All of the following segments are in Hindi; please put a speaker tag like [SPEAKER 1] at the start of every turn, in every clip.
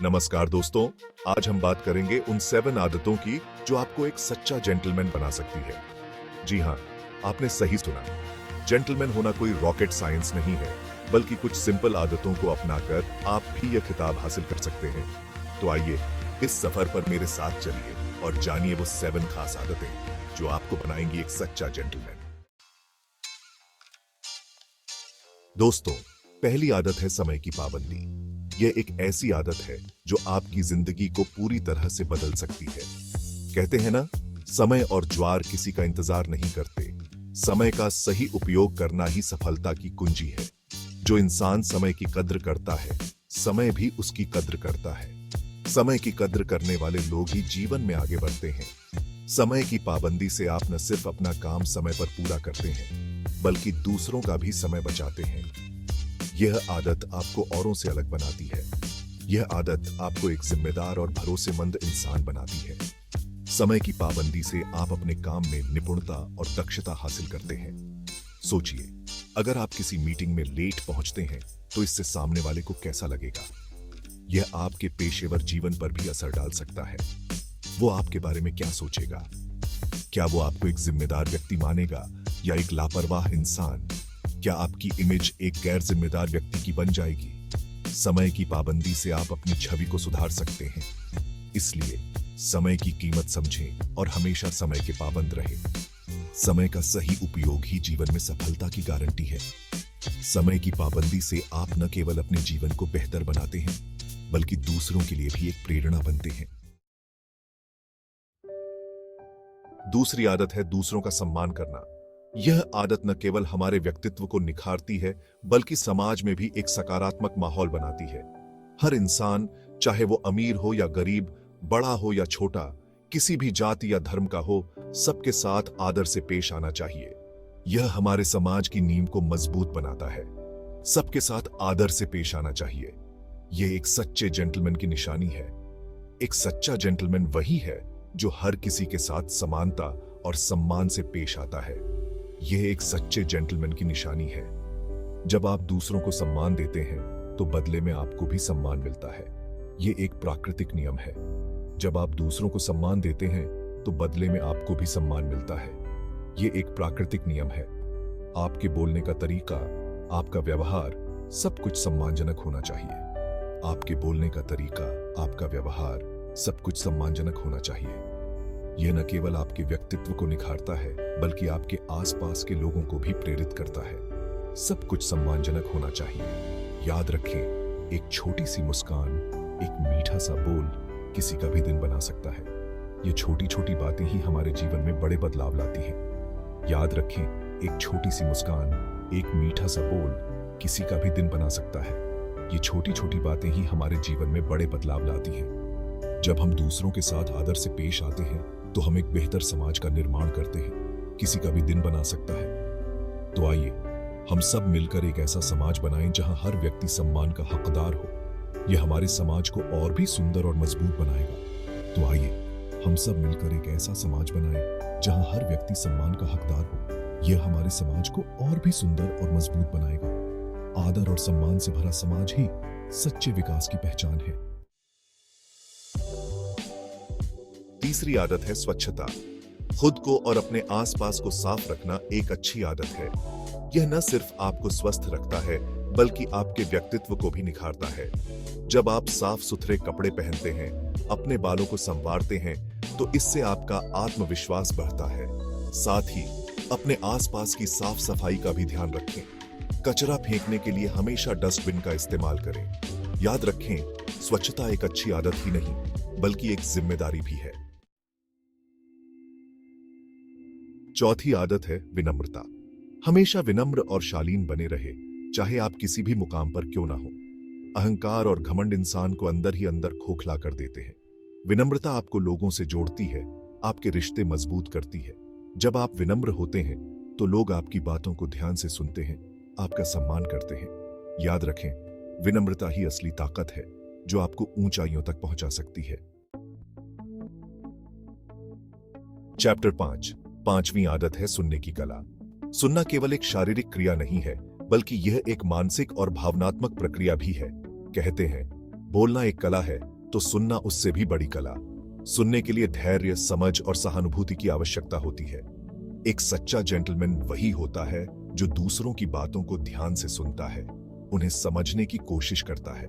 [SPEAKER 1] नमस्कार दोस्तों, आज हम बात करेंगे उन 7 आदतों की जो आपको एक सच्चा जेंटलमैन बना सकती है। जी हाँ, आपने सही सुना। जेंटलमैन होना कोई रॉकेट साइंस नहीं है, बल्कि कुछ सिंपल आदतों को अपनाकर आप भी यह खिताब हासिल कर सकते हैं। तो आइए इस सफर पर मेरे साथ चलिए और जानिए वो 7 खास आदतें जो आपको बनाएंगी एक सच्चा जेंटलमैन। दोस्तों, पहली आदत है समय की पाबंदी। यह एक ऐसी आदत है जो आपकी जिंदगी को पूरी तरह से बदल सकती है। कहते हैं ना, समय और ज्वार किसी का इंतजार नहीं करते। समय का सही उपयोग करना ही सफलता की कुंजी है। जो इंसान समय की कद्र करता है, समय भी उसकी कद्र करता है। समय की कद्र करने वाले लोग ही जीवन में आगे बढ़ते हैं। समय की पाबंदी से आप न सिर्फ अपना काम समय पर पूरा करते हैं, बल्कि दूसरों का भी समय बचाते हैं। यह आदत आपको औरों से अलग बनाती है। यह आदत आपको एक जिम्मेदार और भरोसेमंद इंसान बनाती है। समय की पाबंदी से आप अपने काम में निपुणता और दक्षता हासिल करते हैं। सोचिए, अगर आप किसी मीटिंग में लेट पहुंचते हैं तो इससे सामने वाले को कैसा लगेगा? यह आपके पेशेवर जीवन पर भी असर डाल सकता है। वो आपके बारे में क्या सोचेगा? क्या वो आपको एक जिम्मेदार व्यक्ति मानेगा या एक लापरवाह इंसान? क्या आपकी इमेज एक गैर जिम्मेदार व्यक्ति की बन जाएगी? समय की पाबंदी से आप अपनी छवि को सुधार सकते हैं। इसलिए समय की कीमत समझें और हमेशा समय के पाबंद रहें। समय का सही उपयोग ही जीवन में सफलता की गारंटी है। समय की पाबंदी से आप न केवल अपने जीवन को बेहतर बनाते हैं, बल्कि दूसरों के लिए भी एक प्रेरणा बनते हैं। दूसरी आदत है दूसरों का सम्मान करना। यह आदत न केवल हमारे व्यक्तित्व को निखारती है, बल्कि समाज में भी एक सकारात्मक माहौल बनाती है। हर इंसान, चाहे वो अमीर हो या गरीब, बड़ा हो या छोटा, किसी भी जाति या धर्म का हो, सबके साथ आदर से पेश आना चाहिए। यह हमारे समाज की नींव को मजबूत बनाता है। सबके साथ आदर से पेश आना चाहिए। यह एक सच्चे जेंटलमैन की निशानी है। एक सच्चा जेंटलमैन वही है जो हर किसी के साथ समानता और सम्मान से पेश आता है। यह एक सच्चे जेंटलमैन की निशानी है। जब आप दूसरों को सम्मान देते हैं तो बदले में आपको भी सम्मान मिलता है। यह एक प्राकृतिक नियम है। जब आप दूसरों को सम्मान देते हैं तो बदले में आपको भी सम्मान मिलता है। यह एक प्राकृतिक नियम है। आपके बोलने का तरीका, आपका व्यवहार, सब कुछ सम्मानजनक होना चाहिए। आपके बोलने का तरीका, आपका व्यवहार, सब कुछ सम्मानजनक होना चाहिए। यह न केवल आपके व्यक्तित्व को निखारता है, बल्कि आपके आसपास के लोगों को भी प्रेरित करता है। सब कुछ सम्मानजनक होना चाहिए। याद रखें, एक छोटी सी मुस्कान, एक मीठा सा बोल किसी का भी दिन बना सकता है। ये छोटी छोटी बातें ही हमारे जीवन में बड़े बदलाव लाती हैं। याद रखें, एक छोटी सी मुस्कान, एक मीठा सा बोल किसी का भी दिन बना सकता है। ये छोटी छोटी बातें ही हमारे जीवन में बड़े बदलाव लाती हैं। जब हम दूसरों के साथ आदर से पेश आते हैं तो हम एक बेहतर समाज का निर्माण करते हैं। किसी का भी दिन बना सकता है। तो आइए हम सब मिलकर एक ऐसा समाज बनाएं जहां हर व्यक्ति सम्मान का हकदार हो। यह हमारे समाज को और भी सुंदर और मजबूत बनाएगा। तो आइए हम सब मिलकर एक ऐसा समाज बनाएं जहां हर व्यक्ति सम्मान का हकदार हो। यह हमारे समाज को और भी सुंदर और मजबूत बनाएगा। आदर और सम्मान से भरा समाज ही सच्चे विकास की पहचान है। तीसरी आदत है स्वच्छता। खुद को और अपने आसपास को साफ रखना एक अच्छी आदत है। यह न सिर्फ आपको स्वस्थ रखता है, बल्कि आपके व्यक्तित्व को भी निखारता है। जब आप साफ सुथरे कपड़े पहनते हैं, अपने बालों को संवारते हैं, तो इससे आपका आत्मविश्वास बढ़ता है। साथ ही अपने आसपास की साफ सफाई का भी ध्यान रखें। कचरा फेंकने के लिए हमेशा डस्टबिन का इस्तेमाल करें। याद रखें, स्वच्छता एक अच्छी आदत ही नहीं, बल्कि एक जिम्मेदारी भी है। चौथी आदत है विनम्रता। हमेशा विनम्र और शालीन बने रहे, चाहे आप किसी भी मुकाम पर क्यों ना हो। अहंकार और घमंड इंसान को अंदर ही अंदर खोखला कर देते हैं। विनम्रता आपको लोगों से जोड़ती है, आपके रिश्ते मजबूत करती है। जब आप विनम्र होते हैं तो लोग आपकी बातों को ध्यान से सुनते हैं, आपका सम्मान करते हैं। याद रखें, विनम्रता ही असली ताकत है जो आपको ऊंचाइयों तक पहुंचा सकती है। चैप्टर 5, पांचवी आदत है सुनने की कला। सुनना केवल एक शारीरिक क्रिया नहीं है, बल्कि यह एक मानसिक और भावनात्मक प्रक्रिया भी है। कहते हैं, बोलना एक कला है तो सुनना उससे भी बड़ी कला। सुनने के लिए धैर्य, समझ और सहानुभूति की आवश्यकता होती है। एक सच्चा जेंटलमैन वही होता है जो दूसरों की बातों को ध्यान से सुनता है, उन्हें समझने की कोशिश करता है।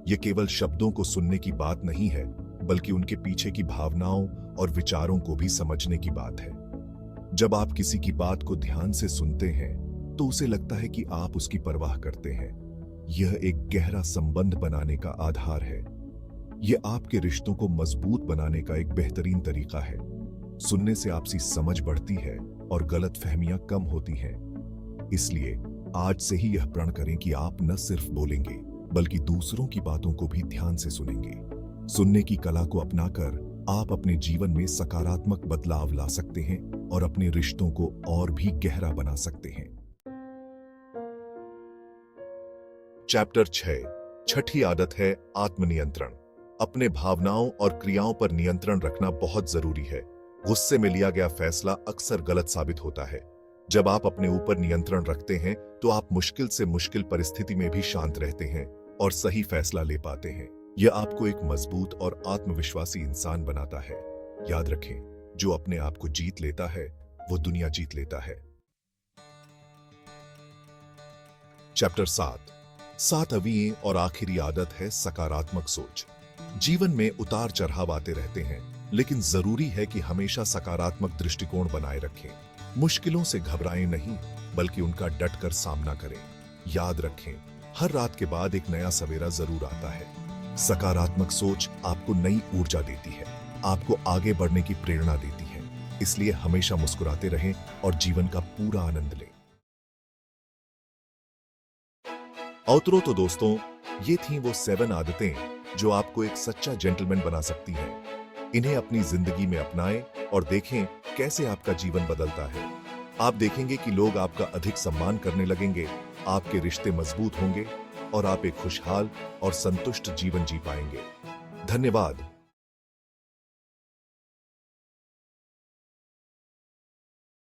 [SPEAKER 1] यह केवल शब्दों को सुनने की बात नहीं है, बल्कि उनके पीछे की भावनाओं और विचारों को भी समझने की बात है। जब आप किसी की बात को ध्यान से सुनते हैं तो उसे लगता है कि आप उसकी परवाह करते हैं। यह एक गहरा संबंध बनाने का आधार है। यह आपके रिश्तों को मजबूत बनाने का एक बेहतरीन तरीका है। सुनने से आपसी समझ बढ़ती है और गलतफहमियां कम होती हैं। इसलिए आज से ही यह प्रण करें कि आप न सिर्फ बोलेंगे, बल्कि दूसरों की बातों को भी ध्यान से सुनेंगे। सुनने की कला को अपनाकर आप अपने जीवन में सकारात्मक बदलाव ला सकते हैं और अपने रिश्तों को और भी गहरा बना सकते हैं। चैप्टर 6, छठी आदत है आत्मनियंत्रण। अपने भावनाओं और क्रियाओं पर नियंत्रण रखना बहुत जरूरी है। गुस्से में लिया गया फैसला अक्सर गलत साबित होता है। जब आप अपने ऊपर नियंत्रण रखते हैं तो आप मुश्किल से मुश्किल परिस्थिति में भी शांत रहते हैं और सही फैसला ले पाते हैं। यह आपको एक मजबूत और आत्मविश्वासी इंसान बनाता है। याद रखें, जो अपने आप को जीत लेता है वो दुनिया जीत लेता है। चैप्टर 7, सातवीं और आखिरी आदत है सकारात्मक सोच। जीवन में उतार चढ़ाव आते रहते हैं, लेकिन जरूरी है कि हमेशा सकारात्मक दृष्टिकोण बनाए रखें। मुश्किलों से घबराएं नहीं, बल्कि उनका डटकर सामना करें। याद रखें, हर रात के बाद एक नया सवेरा जरूर आता है। सकारात्मक सोच आपको नई ऊर्जा देती है, आपको आगे बढ़ने की प्रेरणा देती है। इसलिए हमेशा मुस्कुराते रहें और जीवन का पूरा आनंद लें। औतरो तो दोस्तों, ये थी वो 7 आदतें जो आपको एक सच्चा जेंटलमैन बना सकती हैं। इन्हें अपनी जिंदगी में अपनाएं और देखें कैसे आपका जीवन बदलता है। आप देखेंगे कि लोग आपका अधिक सम्मान करने लगेंगे, आपके रिश्ते मजबूत होंगे और आप एक खुशहाल और संतुष्ट जीवन जी पाएंगे। धन्यवाद।